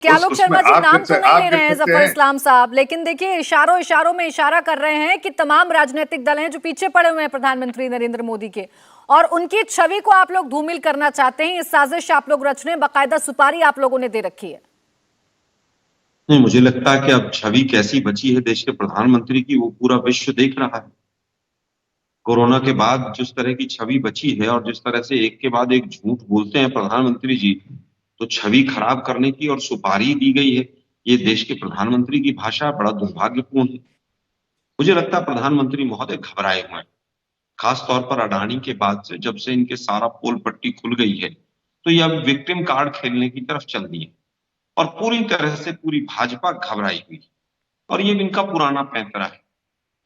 कि आलोक शर्मा जी नाम तो नहीं ले रहे हैं जफर हैं। इस्लाम साहब, लेकिन देखिए इशारों इशारों में इशारा कर रहे हैं कि तमाम राजनीतिक दल हैं जो पीछे पड़े हुए हैं प्रधानमंत्री नरेंद्र मोदी के, और उनकी छवि को आप लोग धूमिल करना चाहते हैं। ये साजिश आप लोग रच रहे हैं, बाकायदा सुपारी आप लोगों ने दे रखी है। नहीं, मुझे लगता है कि अब छवि कैसी बची है देश के प्रधानमंत्री की, वो पूरा विश्व देख रहा है। कोरोना के बाद जिस तरह की छवि बची है और जिस तरह से एक के बाद एक झूठ बोलते हैं प्रधानमंत्री जी, तो छवि खराब करने की और सुपारी दी गई है, ये देश के प्रधानमंत्री की भाषा बड़ा दुर्भाग्यपूर्ण है। मुझे लगता है प्रधानमंत्री महोदय घबराए हुए हैं, खास तौर पर अडानी के बाद से, जब से इनके सारा पोल पट्टी खुल गई है, तो ये अब विक्टिम कार्ड खेलने की तरफ चल दिए और पूरी तरह से पूरी भाजपा घबराई हुई। और ये इनका पुराना पैंतरा है,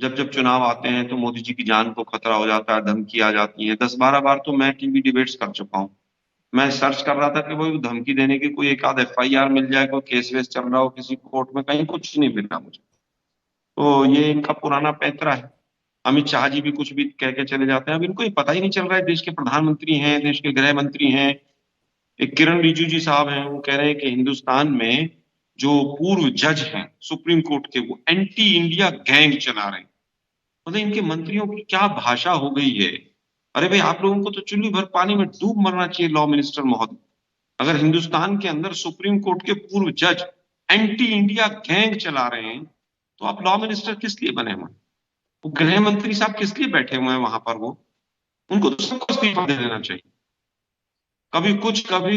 जब जब चुनाव आते हैं तो मोदी जी की जान को खतरा हो जाता है, धमकी आ जाती है। 10-12 बार तो मैं टीवी डिबेट्स कर चुका हूँ। मैं सर्च कर रहा था कि वो धमकी देने की कोई एक आध FIR मिल जाए, कोई केस वेस चल रहा हो किसी कोर्ट में, कहीं कुछ नहीं मिल रहा मुझे। तो ये इनका पुराना पैंतरा है। अमित शाह जी भी कुछ भी कह के चले जाते हैं, अब इनको ये पता ही नहीं चल रहा है देश के प्रधानमंत्री हैं, देश के गृह मंत्री हैं। एक किरण रिजिजू जी साहब हैं, वो कह रहे हैं कि हिंदुस्तान में जो पूर्व जज हैं सुप्रीम कोर्ट के, वो एंटी इंडिया गैंग चला रहे हैं। मतलब इनके मंत्रियों की क्या भाषा हो गई है। अरे भाई, आप लोगों को तो चुल्ली भर पानी में डूब मरना चाहिए लॉ मिनिस्टर महोदय। अगर हिंदुस्तान के अंदर सुप्रीम कोर्ट के पूर्व जज एंटी इंडिया गैंग चला रहे हैं, तो आप लॉ मिनिस्टर किस लिए बने हुए हैं? वो गृह मंत्री साहब किस लिए बैठे हुए हैं वहां पर? वो उनको तो सबको इस्तीफा दे देना चाहिए। कभी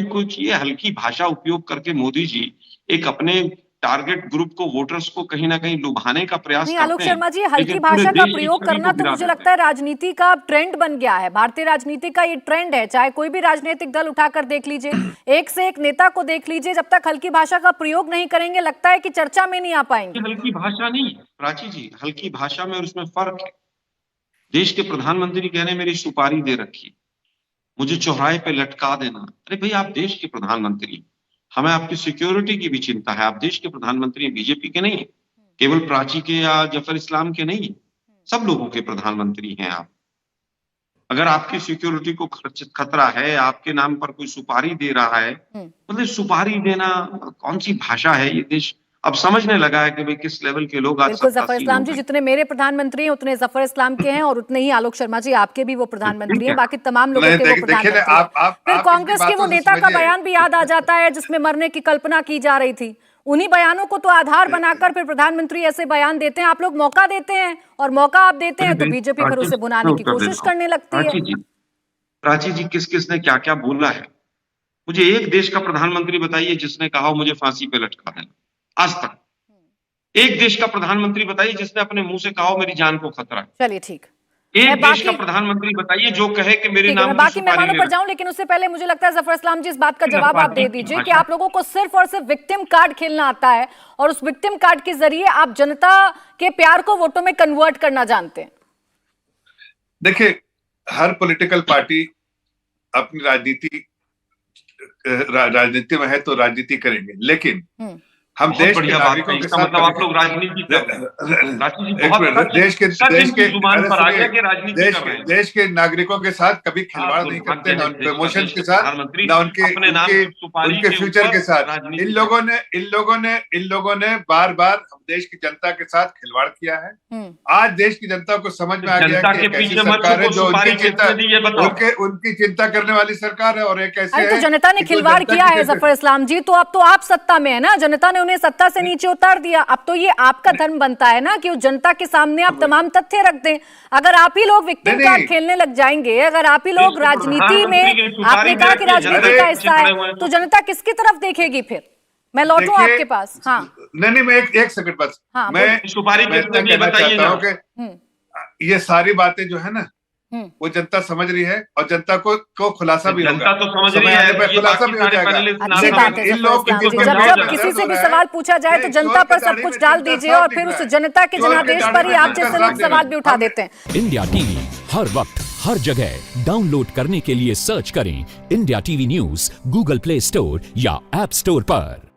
कुछ ये हल्की भाषा उपयोग करके मोदी जी एक अपने टारगेट ग्रुप को, वोटर्स को कहीं ना कहीं लुभाने का प्रयास करते हैं। आलोक शर्मा जी, हल्की भाषा का प्रयोग करना तो मुझे लगता है राजनीति का ट्रेंड बन गया है। भारतीय राजनीति का ये ट्रेंड है, चाहे कोई भी राजनीतिक दल उठाकर देख लीजिए, एक से एक नेता को देख लीजिए, जब तक हल्की भाषा का प्रयोग नहीं करेंगे लगता है कि चर्चा में नहीं आ पाएंगे। हल्की भाषा नहीं है प्राची जी, हल्की भाषा में और उसमें फर्क है। देश के प्रधानमंत्री कह रहे हैं मेरी सुपारी दे रखी, मुझे चौराहे पे लटका देना। अरे भाई, आप देश के प्रधानमंत्री, हमें आपकी सिक्योरिटी की भी चिंता है। आप देश के प्रधानमंत्री बीजेपी के नहीं, केवल प्राची के या जफर इस्लाम के नहीं, सब लोगों के प्रधानमंत्री हैं आप। अगर आपकी सिक्योरिटी को खतरा है, आपके नाम पर कोई सुपारी दे रहा है, मतलब सुपारी देना कौन सी भाषा है? ये देश अब समझने लगा है कि भाई किस लेवल के लोग आज बिल्कुल जफर इस्लाम जी, जितने मेरे प्रधानमंत्री हैं उतने जफर इस्लाम के हैं, और उतने ही आलोक शर्मा जी आपके भी वो प्रधानमंत्री हैं, बाकी तमाम लोगों के वो प्रधानमंत्री हैं। फिर कांग्रेस के वो नेता का बयान भी याद आ जाता है जिसमें मरने की कल्पना की जा रही थी। उन्हीं बयानों को तो आधार बनाकर फिर प्रधानमंत्री ऐसे बयान देते हैं। आप लोग मौका देते हैं, और मौका आप देते हैं तो बीजेपी फिर उसे भुनाने की कोशिश करने लगती है। प्राची जी, किस किस ने क्या क्या बोला है? मुझे एक देश का प्रधानमंत्री बताइए जिसने कहा मुझे फांसी पे लटका देना, आज तक। एक देश का प्रधानमंत्री बताइए जिसने अपने मुंह से कहा मेरी जान को खतरा है। चलिए ठीक, एक देश का प्रधानमंत्री बताइए जो कहे कि मेरे नाम की बाकी मेहमानों पर जाऊं, लेकिन उससे पहले मुझे लगता है जफर इस्लाम जी इस बात का जवाब आप दे दीजिए कि आप लोगों को सिर्फ और सिर्फ विक्टिम कार्ड खेलना आता है, और उस विक्टिम कार्ड के जरिए आप जनता के प्यार को वोटों में कन्वर्ट करना जानते हैं। देखिए, हर पॉलिटिकल पार्टी अपनी राजनीति में है तो राजनीति करेंगे, लेकिन हम देश के नागरिकों के साथ, मतलब आप लोग राजनीति देश के नागरिकों के साथ कभी खिलवाड़ नहीं करते, ना उनके इमोशन के साथ, ना उनके फ्यूचर के साथ। इन लोगों ने बार बार देश की जनता के साथ खिलवाड़ किया है। आज देश की जनता को समझ में आ गया कि एक ऐसी सरकार है जो उनकी चिंता करने वाली सरकार है, और एक ऐसे तो जनता ने खिलवाड़ किया है जफर इस्लाम जी, तो अब तो आप सत्ता में है ना, जनता ने उन्हें सत्ता से नीचे उतार दिया। अब तो ये आपका धर्म बनता है ना कि उस जनता के सामने आप तमाम तथ्य रख दें। अगर आप ही लोग विक्टिम कार्ड खेलने लग जाएंगे, अगर आप ही लोग राजनीति में, आपने कहा कि राजनीति का हिस्सा है, तो जनता किसकी तरफ देखेगी फिर? मैं लौटूं आपके पास। हाँ नहीं, मैं एक सेकंड बस। हाँ, मैं सुपारी बताइए, ये सारी बातें जो है ना, वो जनता समझ रही है, और जनता को खुलासा भी होगा। जनता तो समझ रही है, खुलासा भी हो जाएगा। अच्छी बात है। जब किसी से भी सवाल पूछा जाए तो जनता पर सब कुछ डाल दीजिए, और फिर उस जनता के जनादेश पर ही आप जैसे लोग सवाल भी उठा देते हैं। इंडिया टीवी हर वक्त हर जगह डाउनलोड करने के लिए सर्च करें India TV news Google play store या ऐप स्टोर पर।